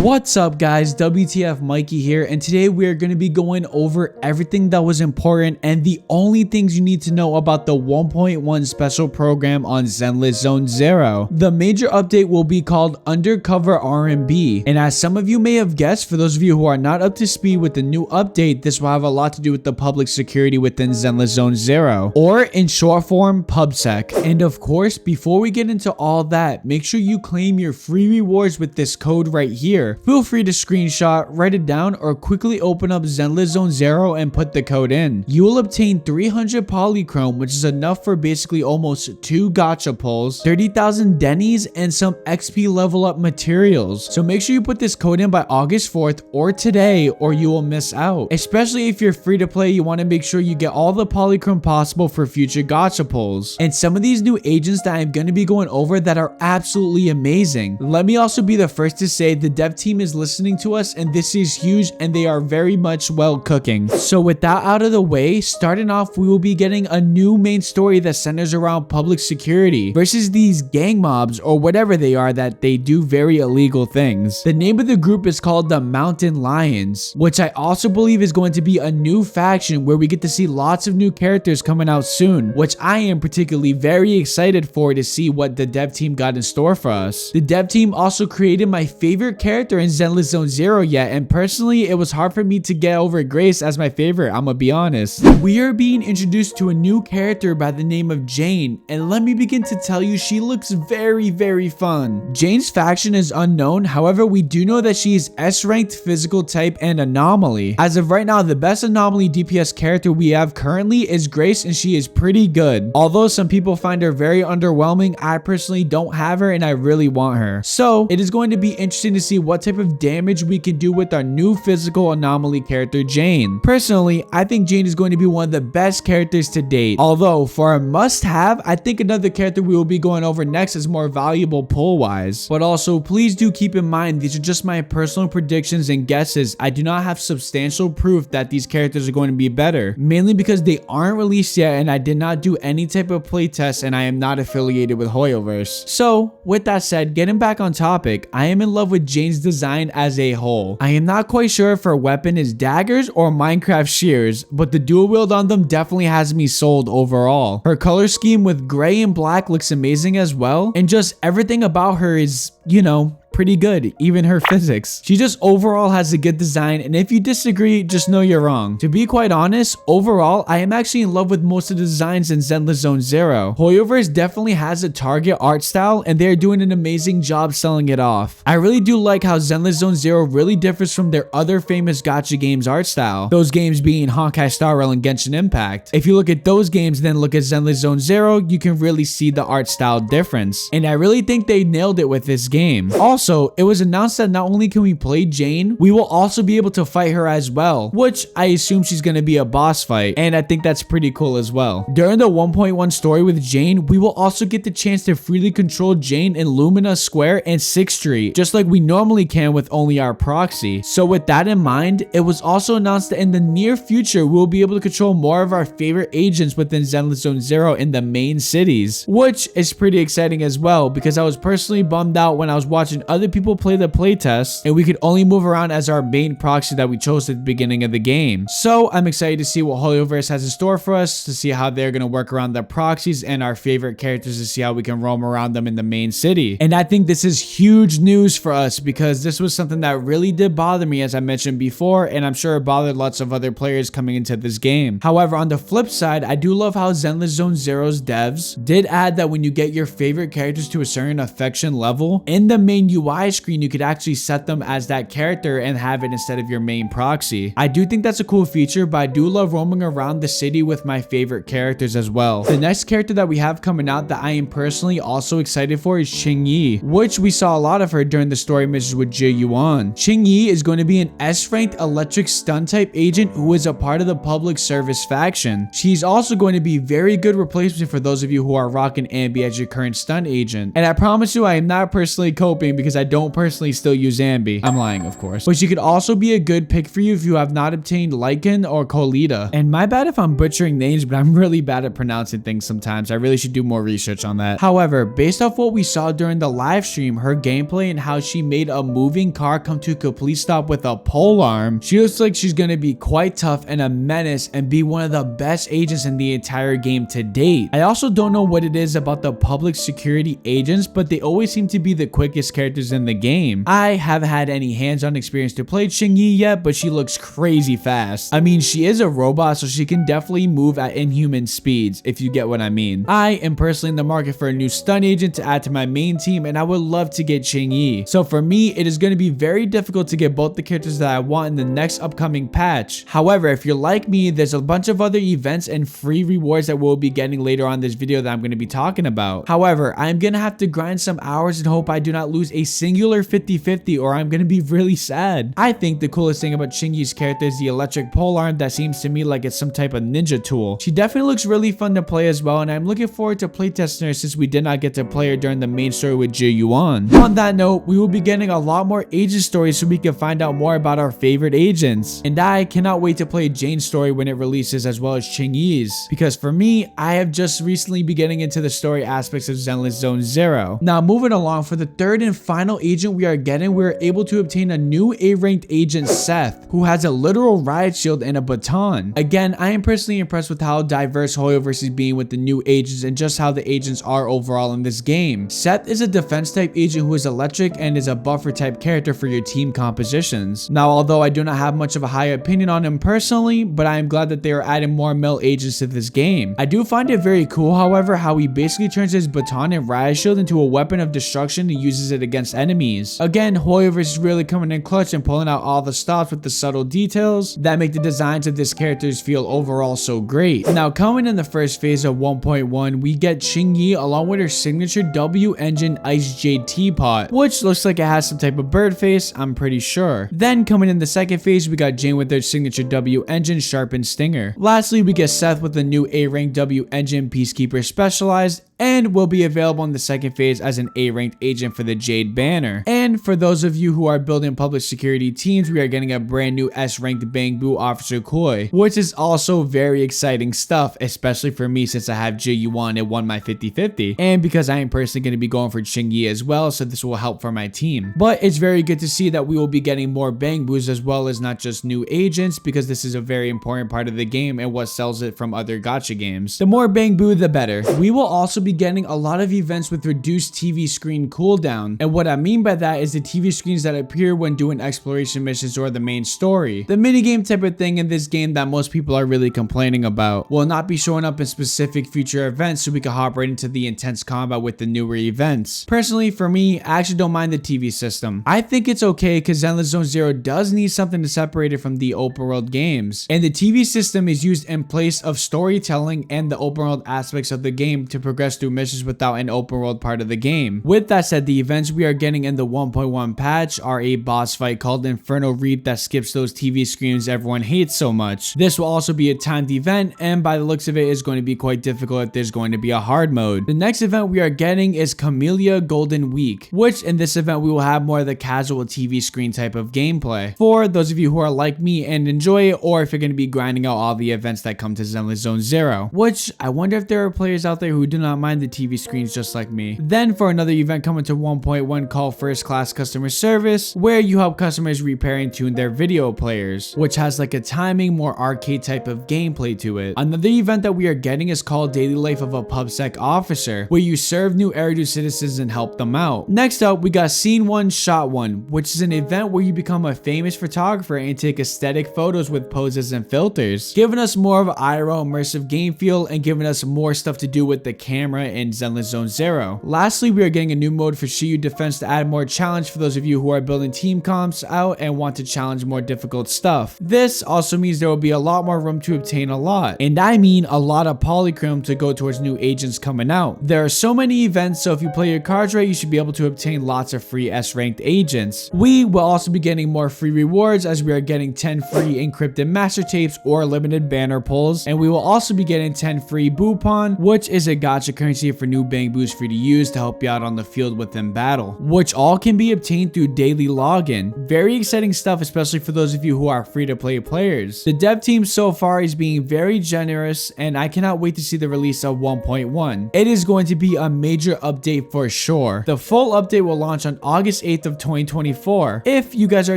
What's up guys, wtfmikxy here, and today we are going to be going over everything that was important and the only things you need to know about the 1.1 special program on Zenless Zone Zero. The major update will be called Undercover R&B, and as some of you may have guessed, for those of you who are not up to speed with the new update, this will have a lot to do with the public security within Zenless Zone Zero, or in short form, PubSec. And of course, before we get into all that, make sure you claim your free rewards with this code right here. Feel free to screenshot, write it down, or quickly open up Zenless Zone Zero and put the code in. You will obtain 300 polychrome, which is enough for basically almost 2 gacha pulls, 30,000 dennies, and some XP level up materials. So make sure you put this code in by August 4th or today, or you will miss out. Especially if you're free to play, you want to make sure you get all the polychrome possible for future gacha pulls. And some of these new agents that I'm going to be going over that are absolutely amazing. Let me also be the first to say the dev team is listening to us, and this is huge, and they are very much well cooking. So with that out of the way, starting off, we will be getting a new main story that centers around public security versus these gang mobs or whatever they are that they do very illegal things. The name of the group is called the Mountain Lions, which I also believe is going to be a new faction where we get to see lots of new characters coming out soon, which I am particularly very excited for to see what the dev team got in store for us. The dev team also created my favorite character in Zenless Zone Zero yet, and personally it was hard for me to get over Grace as my favorite, I'm gonna be honest. We are being introduced to a new character by the name of Jane, and let me begin to tell you, she looks very fun. Jane's faction is unknown, however we do know that she is S-ranked, physical type, and anomaly. As of right now, the best anomaly DPS character we have currently is Grace, and she is pretty good. Although some people find her very underwhelming, I personally don't have her and I really want her. So it is going to be interesting to see what type of damage we can do with our new physical anomaly character Jane. Personally, I think Jane is going to be one of the best characters to date. Although for a must-have, I think another character we will be going over next is more valuable pull-wise. But also, please do keep in mind these are just my personal predictions and guesses. I do not have substantial proof that these characters are going to be better, mainly because they aren't released yet and I did not do any type of playtest and I am not affiliated with Hoyoverse. So with that said, getting back on topic, I am in love with Jane's design as a whole. I am not quite sure if her weapon is daggers or Minecraft shears, but the dual wield on them definitely has me sold overall. Her color scheme with gray and black looks amazing as well, and just everything about her is, you know, pretty good, even her physics. She just overall has a good design, and if you disagree, just know you're wrong. To be quite honest, overall, I am actually in love with most of the designs in Zenless Zone Zero. Hoyoverse definitely has a target art style, and they're doing an amazing job selling it off. I really do like how Zenless Zone Zero really differs from their other famous gacha games art style, those games being Honkai Star Rail and Genshin Impact. If you look at those games, then look at Zenless Zone Zero, you can really see the art style difference, and I really think they nailed it with this game. Also, it was announced that not only can we play Jane, we will also be able to fight her as well, which I assume she's going to be a boss fight, and I think that's pretty cool as well. During the 1.1 story with Jane, we will also get the chance to freely control Jane in Lumina Square and 6th Street, just like we normally can with only our proxy. So with that in mind, it was also announced that in the near future, we'll be able to control more of our favorite agents within Zenless Zone Zero in the main cities, which is pretty exciting as well, because I was personally bummed out when I was watching other people play the playtest and we could only move around as our main proxy that we chose at the beginning of the game. So I'm excited to see what Hoyoverse has in store for us, to see how they're going to work around the proxies and our favorite characters, to see how we can roam around them in the main city. And I think this is huge news for us, because this was something that really did bother me, as I mentioned before, and I'm sure it bothered lots of other players coming into this game. However, on the flip side, I do love how Zenless Zone Zero's devs did add that when you get your favorite characters to a certain affection level, in the main UI screen you could actually set them as that character and have it instead of your main proxy. I do think that's a cool feature, but I do love roaming around the city with my favorite characters as well. The next character that we have coming out that I am personally also excited for is Qingyi, which we saw a lot of her during the story missions with Jie Yuan. Qingyi is going to be an S-ranked electric stun type agent who is a part of the public service faction. She's also going to be very good replacement for those of you who are rocking Ambi as your current stun agent. And I promise you, I am not personally coping, because because I don't personally still use Ambi. I'm lying, of course. But she could also be a good pick for you if you have not obtained Lycan or Colita. And my bad if I'm butchering names, but I'm really bad at pronouncing things sometimes. I really should do more research on that. However, based off what we saw during the live stream, her gameplay and how she made a moving car come to a complete stop with a pole arm, she looks like she's gonna be quite tough and a menace and be one of the best agents in the entire game to date. I also don't know what it is about the public security agents, but they always seem to be the quickest characters in the game. I haven't had any hands-on experience to play Qingyi yet, but she looks crazy fast. I mean, she is a robot, so she can definitely move at inhuman speeds, if you get what I mean. I am personally in the market for a new stun agent to add to my main team, and I would love to get Qingyi. So for me, it is going to be very difficult to get both the characters that I want in the next upcoming patch. However, if you're like me, there's a bunch of other events and free rewards that we'll be getting later on this video that I'm going to be talking about. However, I'm going to have to grind some hours and hope I do not lose a singular 50-50 or I'm going to be really sad. I think the coolest thing about Qingyi's character is the electric pole arm that seems to me like it's some type of ninja tool. She definitely looks really fun to play as well, and I'm looking forward to playtesting her since we did not get to play her during the main story with Ji Yuan. On that note, we will be getting a lot more agent stories so we can find out more about our favorite agents. And I cannot wait to play Jane's story when it releases as well as Qingyi's, because for me, I have just recently been getting into the story aspects of Zenless Zone Zero. Now moving along, for the third and final agent we are getting, we are able to obtain a new A-ranked agent, Seth, who has a literal riot shield and a baton. Again, I am personally impressed with how diverse Hoyoverse is being with the new agents and just how the agents are overall in this game. Seth is a defense type agent who is electric and is a buffer type character for your team compositions. Now, although I do not have much of a high opinion on him personally, but I am glad that they are adding more male agents to this game. I do find it very cool, however, how he basically turns his baton and riot shield into a weapon of destruction and uses it against enemies. Again, Hoyoverse is really coming in clutch and pulling out all the stops with the subtle details that make the designs of these characters feel overall so great. Now, coming in the first phase of 1.1, we get Qingyi along with her signature W engine Ice Jade Teapot, which looks like it has some type of bird face, I'm pretty sure. Then coming in the second phase, we got Jane with her signature W engine Sharpened Stinger. Lastly, we get Seth with the new A-rank W engine Peacekeeper Specialized, and will be available in the second phase as an A-ranked agent for the Jade banner. And for those of you who are building public security teams, we are getting a brand new S-ranked Bangbu Officer Koi, which is also very exciting stuff, especially for me since I have Ji Yuan and won my 50-50, and because I am personally going to be going for Qingyi as well, so this will help for my team. But it's very good to see that we will be getting more Bangbus as well as not just new agents, because this is a very important part of the game and what sells it from other gacha games. The more Bangbu, the better. We will also be getting a lot of events with reduced TV screen cooldown, and what I mean by that is the TV screens that appear when doing exploration missions or the main story. The minigame type of thing in this game that most people are really complaining about will not be showing up in specific future events, so we can hop right into the intense combat with the newer events. Personally, for me, I actually don't mind the TV system. I think it's okay because Zenless Zone Zero does need something to separate it from the open world games, and the TV system is used in place of storytelling and the open world aspects of the game to progress through missions without an open world part of the game. With that said, the events we are getting in the 1.1 patch are a boss fight called Inferno Reap that skips those TV screens everyone hates so much. This will also be a timed event, and by the looks of it is going to be quite difficult if there's going to be a hard mode. The next event we are getting is Camellia Golden Week, which in this event we will have more of the casual TV screen type of gameplay for those of you who are like me and enjoy it, or if you're going to be grinding out all the events that come to Zenless Zone Zero, which I wonder if there are players out there who do not mind the TV screens just like me. Then for another event coming to 1.1 called First Class Customer Service, where you help customers repair and tune their video players, which has like a timing, more arcade type of gameplay to it. Another event that we are getting is called Daily Life of a PubSec Officer, where you serve new Eridu citizens and help them out. Next up, we got Scene 1 Shot 1, which is an event where you become a famous photographer and take aesthetic photos with poses and filters, giving us more of an IRL immersive game feel and giving us more stuff to do with the camera in Zenless Zone Zero. Lastly, we are getting a new mode for Shiyu Defense to add more challenge for those of you who are building team comps out and want to challenge more difficult stuff. This also means there will be a lot more room to obtain a lot, and I mean a lot of polychrome to go towards new agents coming out. There are so many events, so if you play your cards right, you should be able to obtain lots of free S-ranked agents. We will also be getting more free rewards as we are getting 10 free encrypted master tapes or limited banner pulls, and we will also be getting 10 free Bupon, which is a gacha currency for new bang boosts for you to use to help you out on the field within battle, which all can be obtained through daily login. Very exciting stuff, especially for those of you who are free to play players. The dev team so far is being very generous, and I cannot wait to see the release of 1.1. It is going to be a major update for sure. The full update will launch on August 8th of 2024. If you guys are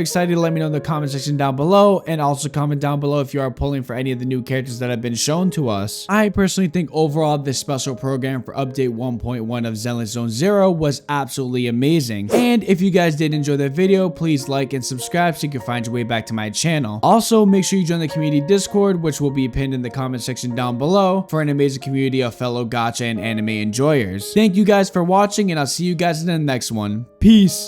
excited, let me know in the comment section down below, and also comment down below if you are pulling for any of the new characters that have been shown to us. I personally think overall this special program for update 1.1 of Zenless Zone Zero was absolutely amazing. And if you guys did enjoy the video, please like and subscribe so you can find your way back to my channel. Also, make sure you join the community Discord, which will be pinned in the comment section down below, for an amazing community of fellow gacha and anime enjoyers. Thank you guys for watching, and I'll see you guys in the next one. Peace.